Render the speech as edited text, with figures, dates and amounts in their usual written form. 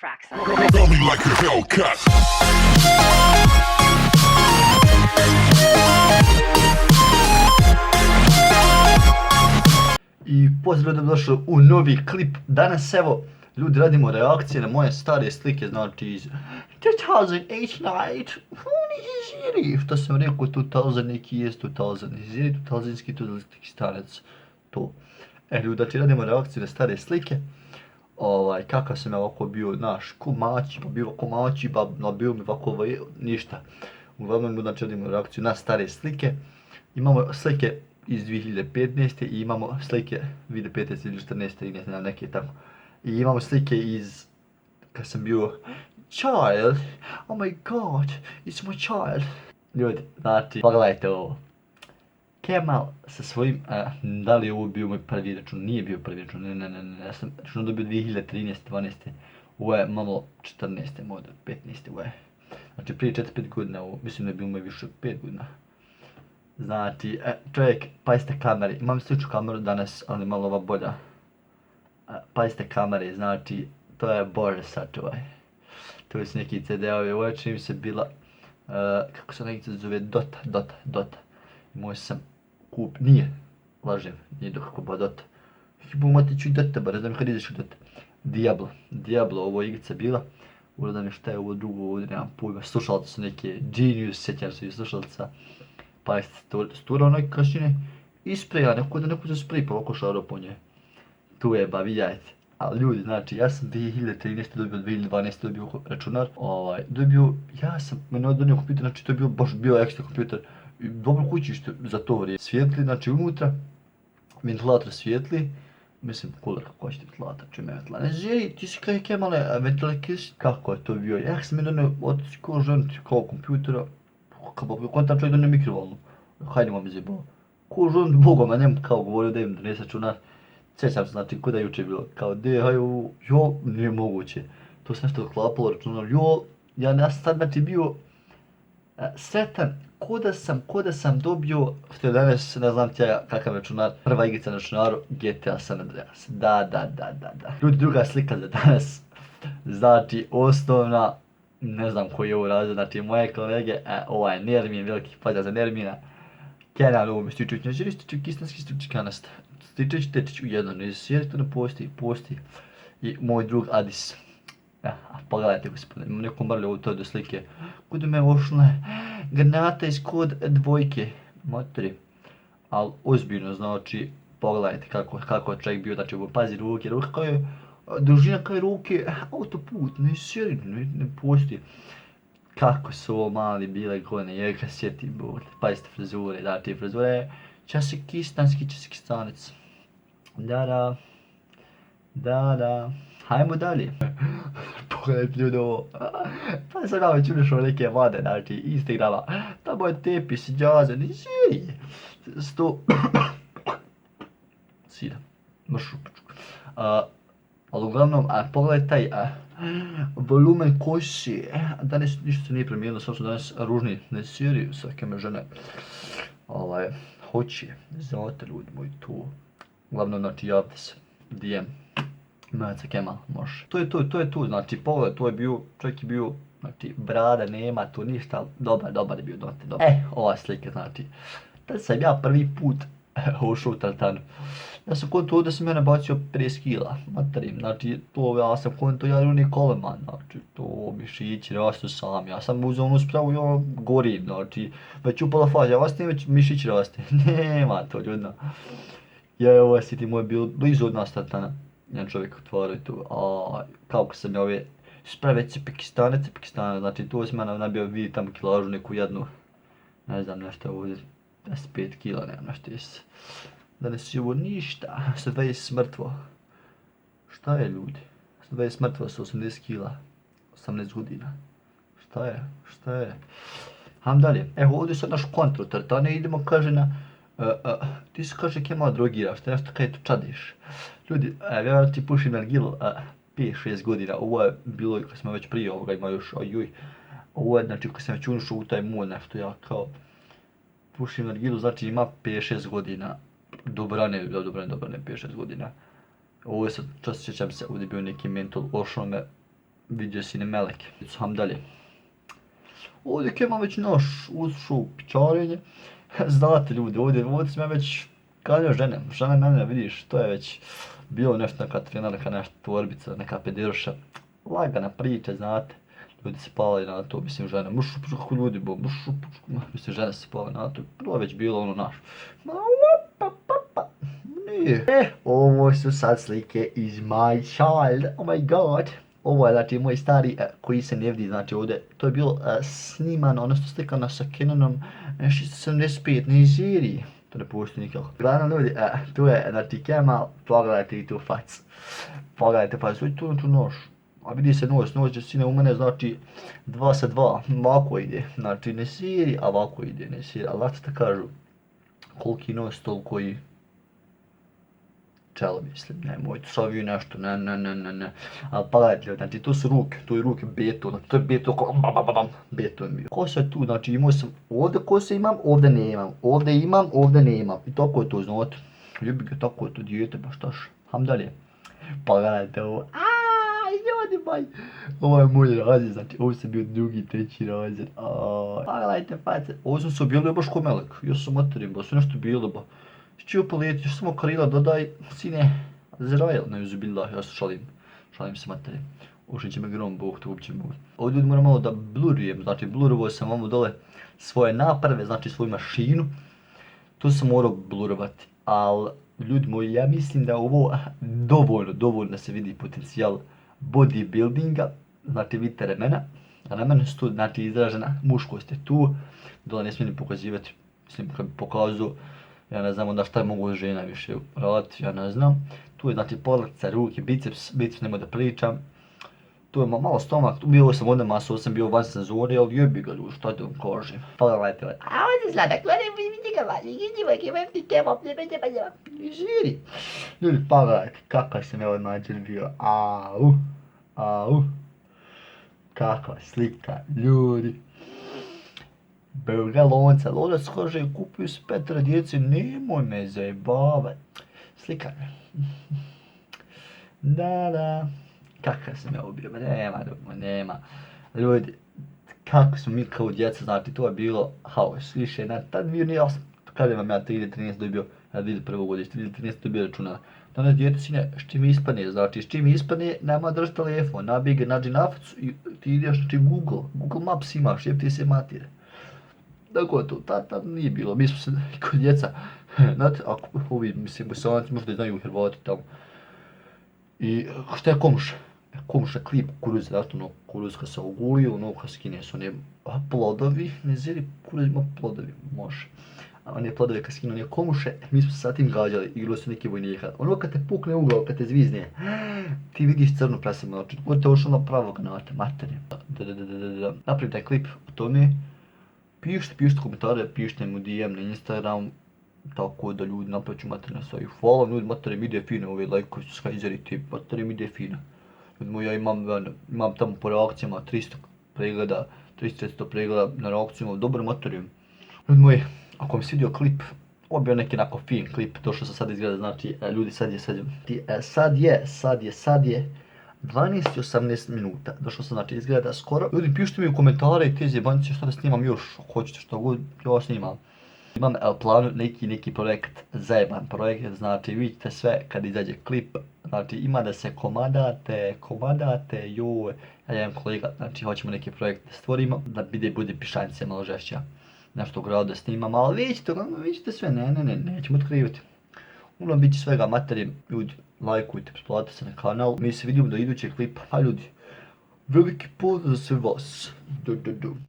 cracks on. Tell me like a Hellcat. I pozdrav, dobrodošli u novi klip. Danas evo, ljudi, radimo reakcije na moje stare slike, znači iz 2008 što sam rekao, 2000 neki jest 2000, izvini, 2000-ski starac, to. Ljudi, znači radimo reakcije na stare slike. Kakav sam ja ovako bio, naš, komači, pa bilo komači, pa bio mi ovako, ništa. Uglavnom, znači radimo reakciju na stare slike. Imamo slike iz 2015. i imamo slike 2015. ili 2014. i ne znam, neke tamo. I imamo slike iz, kad sam bio child, oh my god, it's my child. Ljudi, znači, pogledajte ovo. Kemal sa svojim, da li je ovo bio moj prvi račun, nije bio prvi račun, ne, ja sam račun dobio 2013. 12. Ovo je malo 14. možda, 15. ovo je. Znači prije 4-5 godina ovo, mislim da je bilo moj više od 5 godina. Znači, čovjek, pazite kamere, imam sličnu kameru danas, ali malo ova bolja. Pazite kamere, znači, to je Bože sačuvaj. To su neki CD-ovi, ovo je čini mi se bila, kako se nekako zove, Dota. Moj sam nije, lažem, nije dokako ba Dota. Hibu mati ću i Dota, bar ne znam kad ideš u Dota. Diablo, ovo je igrica bila. Uredam je šta je ovo drugo, ovdje nemam pojma, slušalce su neke, Genius, sjećam se i slušalca. Pa je stura onaj kašine, ispreja, neko se sprej pa oko šaro po njoj. Tu je, ba vidjajte. Ali ljudi, znači, ja sam 2013. dobio, 2012. dobio računar. Mene je donio kompjuter, znači to je baš bio ekstra kompjuter. Dobro kućište za to vrijeme. Svijetli, znači unutra, ventilator svijetli. Mislim, kuler kako hoćete ventilator, čime je ventilator. Želi, ti si kaj Kemale, ventilator, kako je to bio? Ja sam mi donio od ženiti kao kompjutera. Kontam čovjek donio mikrovalnu. Hajde vam izjebao. Ko želim Bogom, a njemu kao govorio da im donese računar. Sjećam se, znači, kuda je juče bilo. Kao, nije moguće. To se nešto klapalo računar, ja sam sad, znači, bio sretan, ko da sam dobio, što je danas, ne znam ti ja kakav računar, prva igrica na računaru, GTA San Andreas. Da. Ljudi, druga slika za danas, znači, osnovna, ne znam koji je ovo razred, znači, moje kolege, ovaj Nermin, veliki pozdrav za Nermina, Kenan, ovo mi Stičević, ne želi Stičević, Kistanski Stičević kanast, Stičević, Tečić, ujedno, ne sjedi to ne postoji, i moj drug Adis. Pogledajte gospodine, imam nekom brlju ovo to do slike. Kuda me ošle granata iz kod dvojke, motori. Ali ozbiljno, znači, pogledajte kako je čovjek bio, znači, pazi ruke kao je, dužina kao je ruke, autoput, ne sjedi, ne postoji. Kako su ovo mali bile godine, ja ga sjetim, pazite frizure, znači frizure, časekistanski časekistanac. Da. Hajmo dalje. Pogledajte ljudi ovo. Pa sam ja već ušao neke vade, znači Instagrama. Tamo je tepis, džaze, ne želi. Sida. Mršu pičku. Ali uglavnom, pogledaj taj volumen koši. Danas ništa se nije promijenilo, samo su danas ružni. Ne sjeri, svake me žene. Hoće. Znate ljudi moji tu. Uglavnom, znači javite se. DM. Mrca Kemal, može. To je to, znači pogled, to je bio, čovjek je bio, znači brada nema tu ništa, dobar je bio, dobar. Ova slika, znači, tada sam ja prvi put ušao u teretanu. Ja sam konto da sam ja nabacio 50 kila, materim, znači to ja sam konto ja runi koleman, znači to mišići rastu sam, ja sam uzeo onu spravu i ono gorim, znači već upala faza, ja vas ne već mišići raste, nema to ljudno. Ja ovo sjetim, moj je bilo blizu od nas teretana. Jedan čovjek otvorio tu, kako sam ja ove spravice Pakistanac, znači tu sam ja nabio vidi tamo kilažu neku jednu, ne znam nešto ovdje, 15 kila, nemam nešto jest. Danas je ovo ništa, 120 smrtvo. Šta je ljudi? 120 smrtvo sa 80 kila, 18 godina. Šta je? Ham dalje, ovdje sad naš kontrol teretane, idemo kaže na, ti se kaže Kemal drogiraš, te nešto kaj tu čadiš. Ljudi, ja ti pušim nargilu 5-6 godina, ovo je bilo kad smo već prije ovoga imali još, ovo je znači kad sam već ušao u taj mod nešto, ja kao pušim nargilu, znači ima 5-6 godina, dobrane 5-6 godina. Ovo je sad, čas sjećam se, ovdje bio neki mentol, ošlo me vidio sine meleke, ham dalje. Ovdje kad imam već naš ušao pičarenje, znate ljudi, ovdje sam ja već kanio žene mene, vidiš, to je već bilo nešto neka trena, neka nešto torbica, neka pederša, lagana priča, znate, ljudi se pali na to, mislim žene, mušu, kako ljudi, mislim žene se pali na to, to je već bilo ono naš. Nije. Ovo su sad slike iz my child, oh my god. Ovo je znači moj stari koji se ne vidi, znači ovdje, to je bilo snimano, odnosno slikano sa Canonom 675 Nigeriji. To ne postoji nikako. Glavno ljudi, tu je znači Kemal, pogledajte i tu facu. Pogledajte facu, tu nož. A vidi se nož je sine u mene, znači 2 sa 2, ovako ide. Znači ne siri, a ovako ide, ne siri. Ali znate šta kažu, koliki nos, toliko i čelo mislim, nemojte saviju nešto, ne. Ali pogledajte ljudi, znači to su ruke, to je ruke beton, znači to je beton, beton bio. Kosa je tu, znači imao sam, ovdje kose imam, ovdje nemam, ovdje imam, ovdje nemam. I tako je to, znate, ljubi ga, tako je to dijete, pa štaš, ham dalje. Pogledajte ovo, ljudi moji, ovo je moj razred, znači ovo sam bio drugi, treći razred, pogledajte face, ovo sam se objavio baš ko melek, ja sam materim, ba su nešto bilo, ba. Čio polijeti, još samo krila dodaj, sine, Zerajel, ne uzubillah, ja se šalim se materim. Ušli će me grom, Bog to uopće mogu. Ovdje ljudi moram malo da blurujem, znači blurovo sam vamo dole svoje naprave, znači svoju mašinu. Tu sam morao blurovati, ali ljudi moji, ja mislim da je ovo dovoljno da se vidi potencijal bodybuildinga, znači vidite remena, a na mene su tu znači izražena muškost je tu, dole ne smijem pokazivati, mislim kad bi pokazao, ja ne znam onda šta je mogu žena više raditi, ja ne znam. Tu je znači podlaktica, ruke, biceps nema da pričam. Tu je malo stomak, tu bio sam ovdje maso, sam bio van senzori, ali jebi ga ljudi, šta da vam kažem. Pogledajte ovaj, a ovdje sladak, vidi ga vali, imam ti temo, ne žiri. Ljudi, pogledajte, kakav sam ja ovaj mađer bio, au. Kakva slika, ljudi. Belga lonca, lodac kaže, kupuju se 5 djece, nemoj me zajebavat. Slika. Da. Kakav sam ja ubio, nema. Ljudi, kako smo mi kao djeca, znači to je bilo haos, više, tad bio nije jasno. Kada imam ja 13 dobio, ja 2001. godište, 2013 dobio računala. Danas djete sine, s čim ispane, znači s čim ispane, nema drž telefon, nabige, nađi naficu i ti ideš, znači Google Maps imaš, jeb ti se matire. Tako je to, tad nije bilo, mi smo se kod djeca, znate, ako ovi, mislim, Bosanci možda znaju Hrvati tamo. I šta je komuša? Komuša klip kukuruz, znate, ono, kukuruz kad se ogulio, ono kad skine su one plodovi, ne zeli, kukuruz ima plodovi, može. A one plodove kad skinu one komuše, mi smo se sa tim gađali, igrali su neki vojnika. Ono kad te pukne ugao, kad te zvizne, ti vidiš crnu presemu, znači, budete ušli na pravog nata, materi. Napravim taj klip o tome. Pišite komentare, pišite mu DM na Instagram, tako da ljudi napraću materiju na svoju. Hvala ljudi, materija mi ide fino, ove lajkovi su skajzeri tip, materija mi ide fino. Ljudi moji, ja imam tamo po reakcijama 300 pregleda, 300 pregleda na reakcijama, dobro materiju. Ljudi moji, ako vam se vidio klip, ovo je bio neki onako fin klip, došao sam sad izgleda, znači ljudi sad je 12:18 minuta, došlo sam znači izgleda skoro. Ljudi pišite mi u komentare i te zjebanci šta da snimam još, hoćete što god, ja snimam. Imam planu neki projekt, zajeban projekt, znači vidite sve kad izađe klip, znači ima da se komadate, joj, ja imam kolega, znači hoćemo neki projekt da stvorimo, da bude pišancija malo žešća, nešto u gradu da snimam, ali vi ćete sve, nećemo otkrivati. Uglavnom bit će svega materije, ljudi, lajkujte, pretplatite se na kanal, mi se vidimo do idućeg klipa, a ljudi, veliki pozdrav za sve vas,